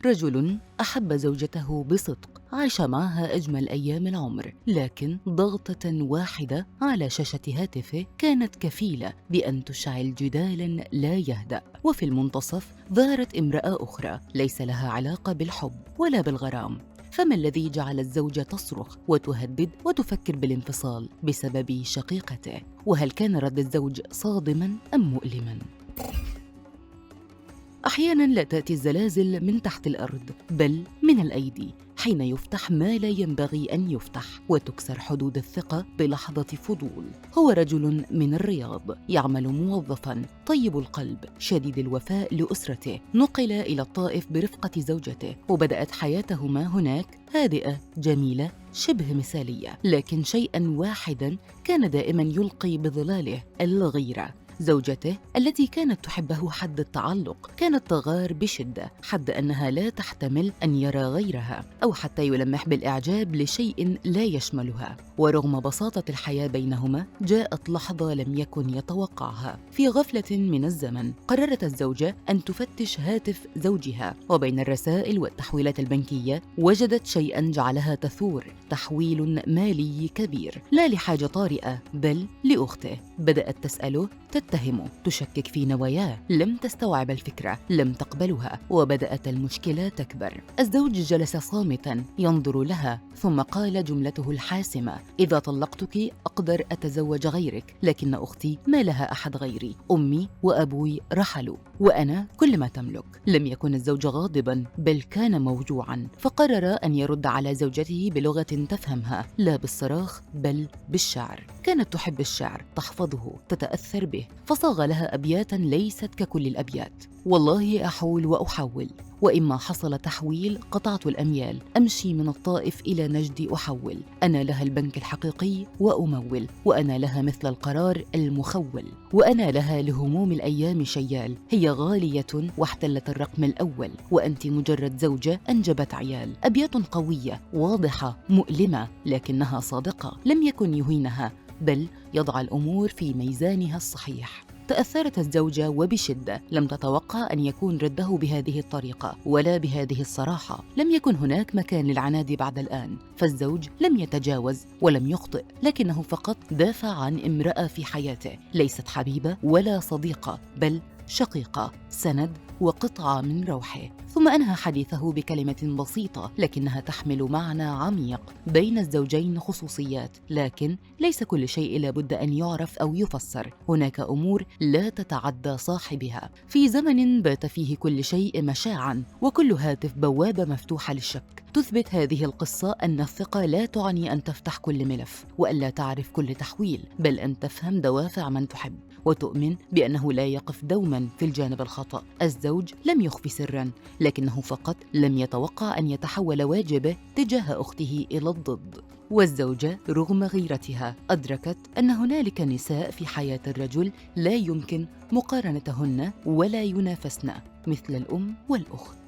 رجل أحب زوجته بصدق، عاش معها أجمل أيام العمر، لكن ضغطة واحدة على شاشة هاتفه كانت كفيلة بأن تشعل جدالاً لا يهدأ. وفي المنتصف ظهرت امرأة أخرى ليس لها علاقة بالحب ولا بالغرام. فما الذي جعل الزوجة تصرخ وتهدد وتفكر بالانفصال بسبب شقيقته؟ وهل كان رد الزوج صادماً أم مؤلماً؟ أحياناً لا تأتي الزلازل من تحت الأرض بل من الأيدي، حين يفتح ما لا ينبغي أن يفتح وتكسر حدود الثقة بلحظة فضول. هو رجل من الرياض يعمل موظفاً، طيب القلب شديد الوفاء لأسرته، نقل إلى الطائف برفقة زوجته وبدأت حياتهما هناك هادئة جميلة شبه مثالية. لكن شيئاً واحداً كان دائماً يلقي بظلاله: الغيرة. زوجته التي كانت تحبه حد التعلق كانت تغار بشدة، حد أنها لا تحتمل أن يرى غيرها أو حتى يلمح بالإعجاب لشيء لا يشملها. ورغم بساطة الحياة بينهما جاءت لحظة لم يكن يتوقعها. في غفلة من الزمن قررت الزوجة أن تفتش هاتف زوجها، وبين الرسائل والتحويلات البنكية وجدت شيئا جعلها تثور: تحويل مالي كبير، لا لحاجة طارئة بل لأخته. بدأت تسأله، تتهمه، تشكك في نواياه. لم تستوعب الفكرة، لم تقبلها، وبدأت المشكلة تكبر. الزوج جلس صامتا ينظر لها ثم قال جملته الحاسمة: إذا طلقتك أقدر أتزوج غيرك، لكن أختي ما لها أحد غيري، أمي وأبوي رحلوا وأنا كل ما تملك. لم يكن الزوج غاضبا بل كان موجوعا، فقرر أن يرد على زوجته بلغة تفهمها، لا بالصراخ بل بالشعر. كانت تحب الشعر، تحفظه، تتأثر به، فصاغ لها أبياتا ليست ككل الأبيات: والله أحول وأحول، وإما حصل تحويل قطعت الأميال، أمشي من الطائف إلى نجد أحول، أنا لها البنك الحقيقي وأمول، وأنا لها مثل القرار المخول، وأنا لها لهموم الأيام شيال، هي غالية واحتلت الرقم الأول، وأنت مجرد زوجة أنجبت عيال. أبيات قوية واضحة مؤلمة لكنها صادقة، لم يكن يهينها بل يضع الأمور في ميزانها الصحيح. تأثرت الزوجة وبشدة، لم تتوقع أن يكون رده بهذه الطريقة ولا بهذه الصراحة. لم يكن هناك مكان للعناد بعد الآن، فالزوج لم يتجاوز ولم يخطئ، لكنه فقط دافع عن امرأة في حياته، ليست حبيبة ولا صديقة بل شقيقة، سند وقطعة من روحه. ثم أنهى حديثه بكلمة بسيطة لكنها تحمل معنى عميق: بين الزوجين خصوصيات، لكن ليس كل شيء لابد أن يعرف أو يفسر. هناك أمور لا تتعدى صاحبها. في زمن بات فيه كل شيء مشاعا وكل هاتف بوابة مفتوحة للشك، تثبت هذه القصة أن الثقة لا تعني أن تفتح كل ملف وألا تعرف كل تحويل، بل أن تفهم دوافع من تحب وتؤمن بأنه لا يقف دوما في الجانب الخطأ. الزوج لم يخفي سرا، لكنه فقط لم يتوقع أن يتحول واجبه تجاه أخته إلى الضد. والزوجة رغم غيرتها أدركت أن هنالك نساء في حياة الرجل لا يمكن مقارنتهن ولا ينافسن، مثل الأم والأخت.